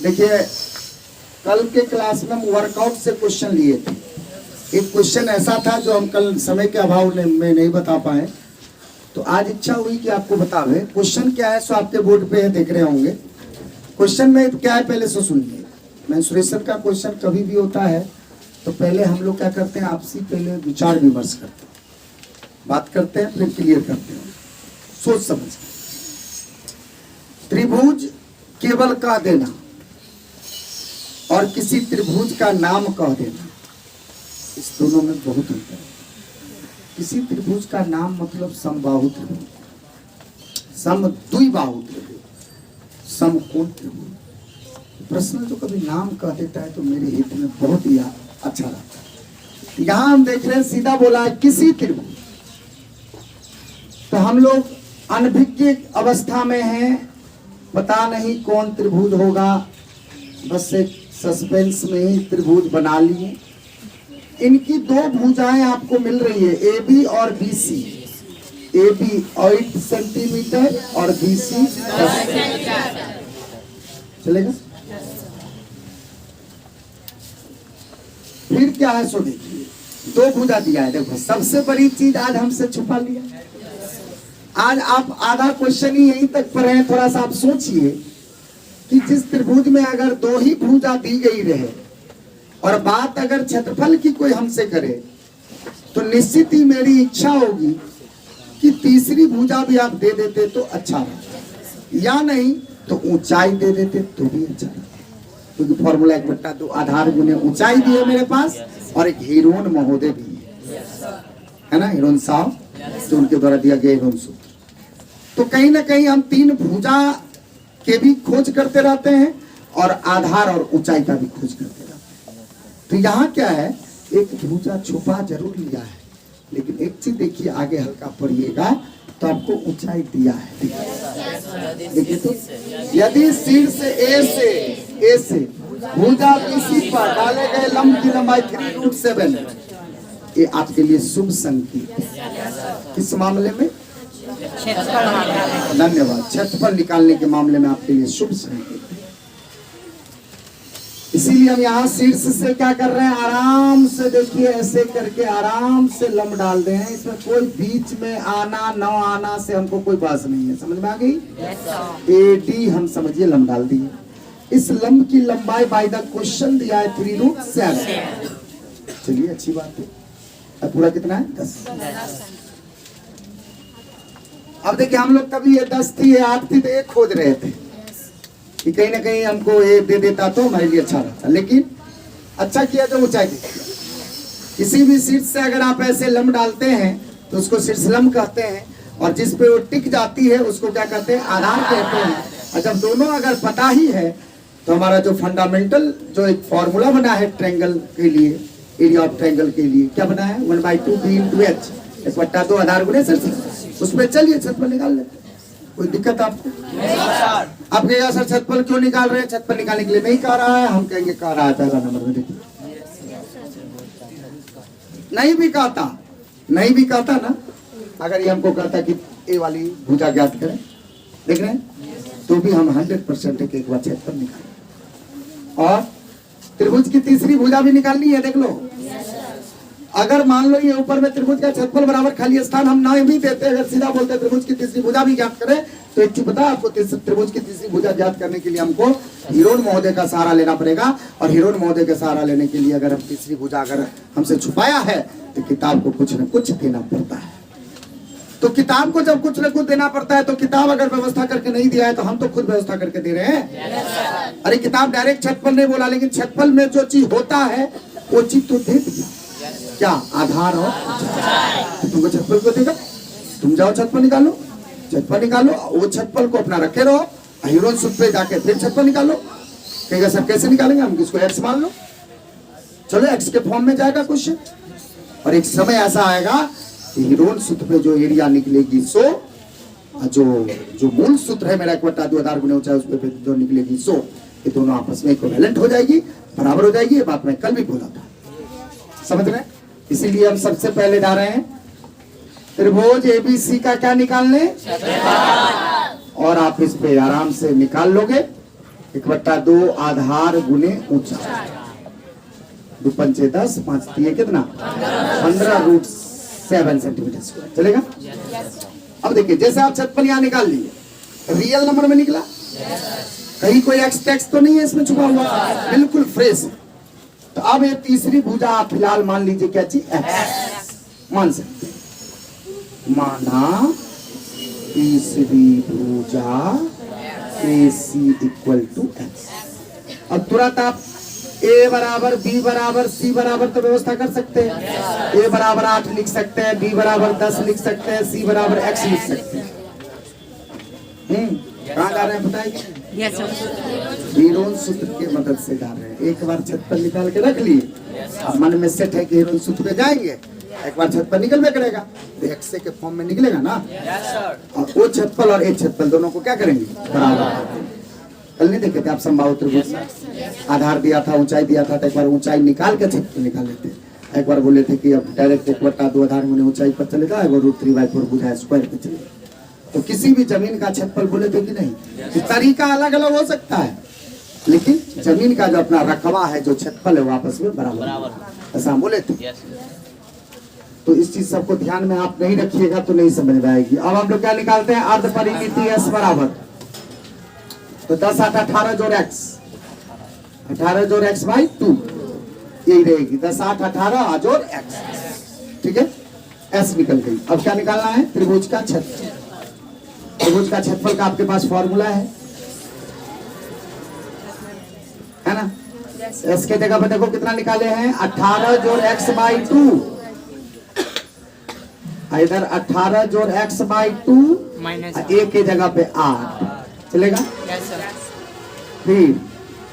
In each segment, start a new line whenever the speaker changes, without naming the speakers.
देखिए, कल के क्लास में हम वर्कआउट से क्वेश्चन लिए थे। एक क्वेश्चन ऐसा था जो हम कल समय के अभाव में नहीं बता पाए, तो आज इच्छा हुई कि आपको बतावे। क्वेश्चन क्या है सो आपके बोर्ड पे देख रहे होंगे। क्वेश्चन में क्या है पहले से सुनिए। मेंस्ट्रुएशन का क्वेश्चन कभी भी होता है तो पहले हम लोग क्या करते हैं, आपसी पहले विचार विमर्श करते हैं, बात करते हैं, फिर क्लियर करते हैं, सोच समझ के। त्रिभुज केवल कह देना और किसी त्रिभुज का नाम कह देना, इस दोनों में बहुत अंतर है। किसी त्रिभुज का नाम मतलब समबाहु त्रिभुज, समद्विबाहु त्रिभुज, समकोण त्रिभुज। प्रश्न जो कभी नाम कह देता है तो मेरे हित में बहुत ही अच्छा लगता है। यहां हम देख रहे हैं सीधा बोला है किसी त्रिभुज, तो हम लोग अनभिज्ञ अवस्था में हैं, पता नहीं कौन त्रिभुज होगा, बस एक सस्पेंस में ही त्रिभुज बना लिए। इनकी दो भुजाएं आपको मिल रही है, ए बी और B C. A B 8 centimetre और बी सी 10 चलेगा। फिर क्या है सो देखिए, दो भुजा दिया है। देखो सबसे बड़ी चीज आज हमसे छुपा लिया। आज आप आधा क्वेश्चन ही यहीं तक पढ़े हैं। थोड़ा सा आप सोचिए कि जिस त्रिभुज में अगर दो ही भुजा दी गई रहे और बात अगर क्षेत्रफल की कोई हमसे करे तो निश्चित ही मेरी इच्छा होगी कि तीसरी भुजा भी आप दे देते तो अच्छा रहता, या नहीं तो ऊंचाई दे देते तो भी अच्छा रहता। क्योंकि फॉर्मूला 1/2 आधार गुने ऊंचाई भी है मेरे पास और एक हीरोन महोदय भी है ना, हीरोन साहब, जो उनके द्वारा दिया गया हीरोन सूत्र। तो कहीं ना कहीं हम तीन भुजा के भी खोज करते रहते हैं और आधार और ऊंचाई का भी खोज करते रहते हैं। तो यहाँ क्या है, एक भुजा छुपा जरूर लिया है, लेकिन एक चीज देखिए, आगे हल्का पढ़िएगा तो आपको ऊंचाई दिया है। देखिए तो यदि शीर्ष ए से भुजा BC पर डाले गए लंब की लंबाई 3√7, ये आपके लिए शुभ संकेत है। किस मामले में? धन्यवाद। क्षेत्रफल निकालने के मामले में आपके लिए शुभ संकेत है। इसीलिए हम यहाँ शीर्ष से क्या कर रहे हैं, आराम से देखिए, ऐसे करके आराम से लंब डाल रहे हैं। इसमें कोई बीच में आना न आना से हमको कोई बात नहीं है। समझ में आ गई? AD हम समझिए लंब डाल दिए। इस लंब की लंबाई बाय द क्वेश्चन दिया है 3√7। चलिए अच्छी बात है। अब पूरा कितना है? 10। अब देखिए, हम लोग कभी ये 10 थी, ये 8 थी, तो एक खोज रहे थे कि कहीं ना कहीं हमको ये दे देता तो हमारे लिए अच्छा रहता, लेकिन अच्छा किया जो ऊंचाई दे दिया। किसी भी शीर्ष से अगर आप ऐसे लंब डालते हैं तो उसको शीर्ष लंब कहते हैं, और जिस पे वो टिक जाती है उसको क्या कहते हैं, आधार कहते हैं। और जब दोनों अगर पता ही है तो हमारा जो फंडामेंटल जो एक फॉर्मूला बना है ट्रायंगल के लिए, एरिया ऑफ ट्रायंगल के लिए क्या बना है, 1/2 B × H, 1/2 आधार गुणे क्षेत्रफल। उसमें चलिए क्षेत्रफल निकाल लेते। कोई दिक्कत आपको? आप कहेगा सर क्षेत्रफल क्यों निकाल रहे हैं? क्षेत्रफल निकालने के लिए नहीं कह रहा है, हम कहेंगे कह रहा है। पहला नंबर में देखिए, नहीं भी कहता ना, अगर ये हमको कहता कि ए वाली भुजा ज्ञात करें, देख रहे हैं, तो भी हम 100% एक बार क्षेत्रफल निकालें। और त्रिभुज की तीसरी भुजा भी निकालनी है। देख लो, अगर मान लो ये ऊपर में त्रिभुज का क्षेत्रफल बराबर खाली स्थान हम ना भी देते, अगर सीधा बोलते त्रिभुज की तीसरी भुजा भी ज्ञात करें, तो एक चीज पता है आपको, त्रिभुज की तीसरी भुजा ज्ञात करने के लिए हमको हीरोन महोदय का सहारा लेना पड़ेगा। और हीरोन महोदय का सहारा लेने के लिए अगर हम तीसरी भुजा अगर हमसे छुपाया है तो किताब को कुछ न कुछ देना पड़ता है। तो किताब को जब कुछ न कुछ देना पड़ता है, तो किताब अगर व्यवस्था करके नहीं दिया है तो हम तो खुद व्यवस्था करके दे रहे हैं। अरे किताब डायरेक्ट क्षेत्रफल नहीं बोला, लेकिन क्षेत्रफल में जो चीज होता है वो चीज तो दे दिया। क्या? आधार और तो तुमको क्षेत्रफल को देगा, तुम जाओ क्षेत्रफल निकालो, वो क्षेत्रफल को अपना रखे रहो, हीरोन सूत्र पे जाके फिर क्षेत्रफल निकालो। कहेगा सर कैसे निकालेंगे? हम किसको x मान लो, चलो x के फॉर्म में जाएगा क्वेश्चन। और एक समय ऐसा आएगा कि हीरोन सूत्र पे जो एरिया निकलेगी सो, जो मूल सूत्र है मेरा 1/2 आधार गुणे ऊंचाई, उस पे जो निकलेगी सो, ये दोनों आपस में इक्विवेलेंट हो जाएगी, बराबर हो जाएगी। ये बात मैं कल भी बोला था, समझ रहे हैं? इसीलिए हम सबसे पहले जा रहे हैं त्रिभुज ABC का क्या निकालने, और आप इस पे आराम से निकाल लोगे। 1/2 आधार गुने ऊंचाई, 2 पंचे 10, 5 3 कितना 15√7 सेंटीमीटर स्क्वायर। चलेगा? अब देखिए, जैसे आप छतपन यहाँ निकाल लिए, रियल नंबर में निकला, कहीं कोई एक्स टैक्स तो नहीं है इसमें छुपा हुआ, बिल्कुल फ्रेश है। तो अब ये तीसरी भुजा आप फिलहाल मान लीजिए क्या चीज, एक्स मान सकते हैं। माना तीसरी भुजा AC = x। अब तुरंत आप A बराबर B बराबर C बराबर तो व्यवस्था कर सकते हैं। A बराबर 8 लिख सकते हैं, B बराबर 10 लिख सकते हैं, C बराबर x लिख सकते हैं। कहाँ जा रहे हैं बताइए? हीरोन सूत्र की मदद से जा रहे हैं। एक बार छत पर निकाल के रख लिए, अब मन में सेट है कि हीरोन सूत्र पे जाएंगे, एक बार छत पर निकलवे करेगा तो एक्स के फॉर्म में निकलेगा ना। और वो छतपल और एक छतपल दोनों को क्या करेंगे, बराबर। कल नहीं देखे थे आप समबाहु त्रिभुज, आधार दिया था, ऊंचाई दिया था, तो एक बार ऊंचाई निकाल के छतपल निकाल लेते। एक बार बोले थे कि अब डायरेक्ट 1/2 आधार गुने ऊंचाई पर चले जाए, वो √3/4 भुजा स्क्वायर पे चले। तो किसी भी जमीन का छतपल बोले थे कि नहीं, कि तरीका अलग अलग हो सकता है, लेकिन जमीन का जो अपना रकबा है, जो छतपल है, वो आपस में बराबर, ऐसा हम बोले थे। तो इस चीज सबको ध्यान में आप नहीं रखिएगा तो नहीं समझ में आएगी। अब हम लोग क्या निकालते हैं, अर्ध परिमिति S बराबर, तो 10 8 18 जोड़ x, 18 जोड़ x/2 यही रहेगी, 10 8 18 जोड़ x। ठीक है, S निकल गई। अब क्या निकालना है, त्रिभुज का छतपल। त्रिभुज का छतपल का आपके पास फॉर्मूला है ना। S के जगह पे देखो कितना निकाले हैं, 18 जोड़ x/2, इधर 18 जोड़ x/2 A के जगह पे 8 चलेगा। फिर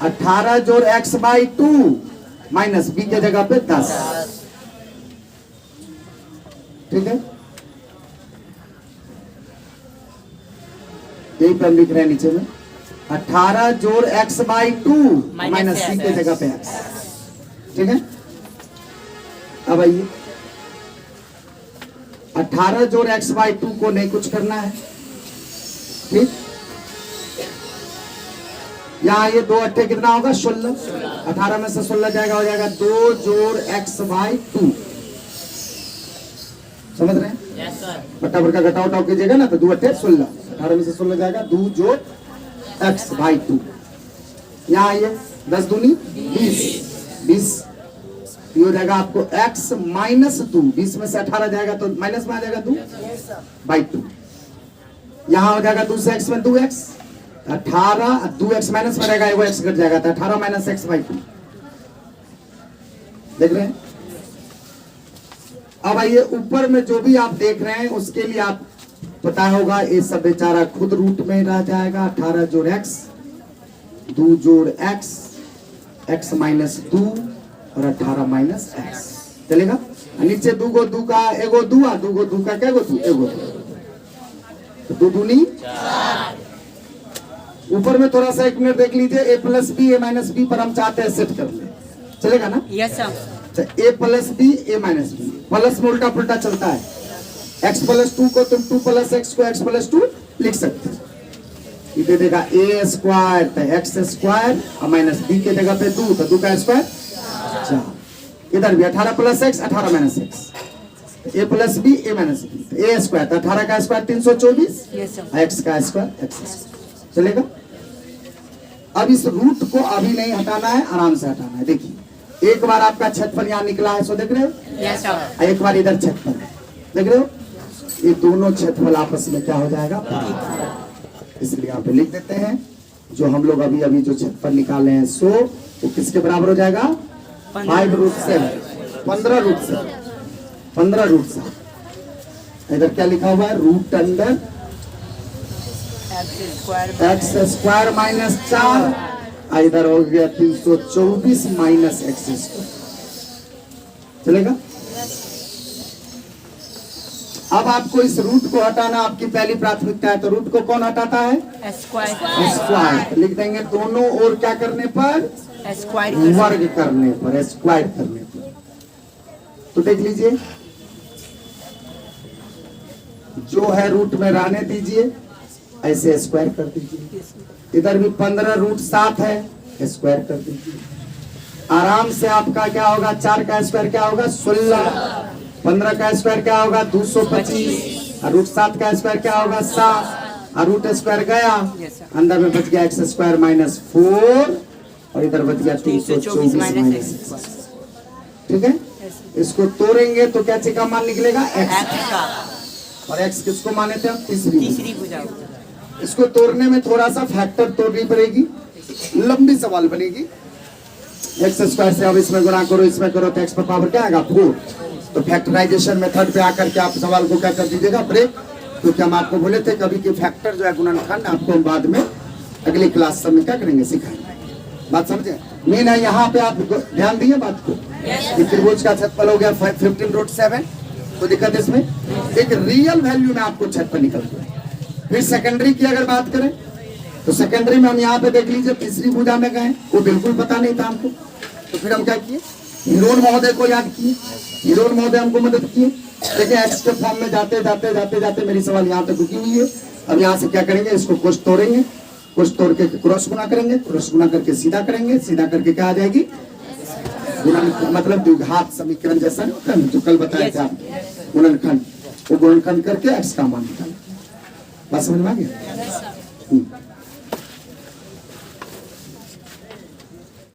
18 जोड़ x/2 माइनस B के जगह पे 10। ठीक है, यही पर लिख रहे हैं नीचे में, 18 जोड़ x/2 माइनस C के जगह पे x। ठीक है, अब आइए 18 जोड़ x/2 को नहीं कुछ करना है। ठीक, यहाँ ये 2 8 कितना होगा, 16। 18 में से 16 जाएगा, हो जाएगा 2 जोड़ x/2। समझ रहे हैं? बटा का घटाव उठाव कीजिएगा ना, तो 2 8 16, 18 में से 16 जाएगा, 2 जोड़ x/2। यहाँ आइए, 10 दूनी 20, ये हो जाएगा आपको x-2, 20 में से 18 जाएगा तो माइनस में आ जाएगा 2/2। यहाँ हो जाएगा 2 से x में 2x, 18 2x माइनस में रहेगा, वो x कट जाएगा, तो 18 माइनस x/2। देख रहे हैं? अब आइए ऊपर में जो भी आप देख रहे हैं उसके लिए आप पता होगा, ये सब बेचारा खुद रूट में रह जाएगा। 18 जोड़ x, 2 जोड़ x-2 और 18 माइनस x चलेगा। नीचे 2 को 2 का एगो 2, 2 को 2 का क्या गो 2 एगो, तो 2 दूनी 4। ऊपर में थोड़ा सा 1 मिनट देख लीजिए, a + b a - b पर हम चाहते हैं सेट कर ले, चलेगा ना? Yes sir. a + b a - b, plus में उल्टा पुल्टा चलता है। x + 2 को तुम 2 + x को x + 2 लिख सकते हो। ये दे देगा a² तो x² और माइनस b के जगह पे 2, तो 2 का स्क्वायर 4। इधर भी 18 + x 18 - x, a + b a - b, तो a² तो 18 का स्क्वायर 324, x का स्क्वायर x²। चलेगा? अब इस रूट को अभी नहीं हटाना है, आराम से हटाना है। देखिए, एक बार आपका छतपल यहाँ निकला है, सो देख रहे हो? Yes sir. एक बार इधर छतपल देख रहे हो, ये दोनों छतपल आपस में क्या हो जाएगा, इसलिए यहाँ पे लिख देते हैं, जो हम लोग अभी जो छतपल निकाले हैं, सो वो किसके बराबर हो जाएगा, 5√7, 15√7। इधर क्या लिखा हुआ है, √अंडर x² माइनस 4, इधर हो गया 324 माइनस x²। चलेगा? अब आपको इस रूट को हटाना आपकी पहली प्राथमिकता है, तो रूट को कौन हटाता है, स्क्वायर। लिख देंगे दोनों ओर क्या करने पर, वर्ग करने पर, स्क्वायर करने पर। तो देख लीजिए, जो है रूट में रहने दीजिए, ऐसे स्क्वायर कर दीजिए। इधर भी 15√7 है, स्क्वायर कर दीजिए। आराम से आपका क्या होगा, 4 का स्क्वायर क्या होगा 16, 15 का स्क्वायर क्या होगा 225, और √7 का स्क्वायर क्या होगा 7, और रूट स्क्वायर गया, अंदर में बच गया x²-4 और इधर बच गया 324 ठीक है। इसको तोड़ेंगे तो क्या चीज का मान निकलेगा x, और x किसको माने थे हम, तीसरी भुजा। इसको तोड़ने में थोड़ा सा फैक्टर तोड़नी पड़ेगी, लंबी सवाल बनेगी। x² से अब इसमें गुणा करो, इसमें करो तो x पर पावर क्या आएगा 4। तो फैक्टराइजेशन मेथड पे आकर के आप सवाल को क्या कर दीजिएगा ब्रेक, क्योंकि हम आपको बोले थे कभी कि फैक्टर जो है गुणनखंड आपको हम बाद में अगली क्लास सब में क्या करेंगे सिखाएंगे। बात समझे, मेन है यहाँ पे आप ध्यान दिए बात को। ये त्रिभुज का क्षेत्रफल हो गया 15√7, तो दिक्कत इसमें एक रियल वैल्यू में आपको क्षेत्रफल निकल गया। फिर सेकेंडरी की अगर बात करें तो सेकेंडरी में हम यहाँ पे देख लीजिए तीसरी भुजा में गए, वो बिल्कुल पता नहीं था हमको, तो फिर हम क्या किए, हिरोन महोदय को याद किए, हिरोन महोदय हमको मदद किए। देखिए एक्स के फॉर्म में जाते जाते जाते जाते मेरी सवाल यहाँ तक रुकी हुई है। अब यहाँ से क्या करेंगे, इसको कुछ तोड़ेंगे, कुछ तोड़ के क्रॉस गुना करेंगे, क्रॉस गुना करके सीधा करेंगे, सीधा करके क्या आ जाएगी मतलब द्विघात समीकरण जैसा नहीं होता जो कल बताया था गुणनखंड, वो गुणनखंड करके एक्स का मान निकालना। बात समझ में आ गया।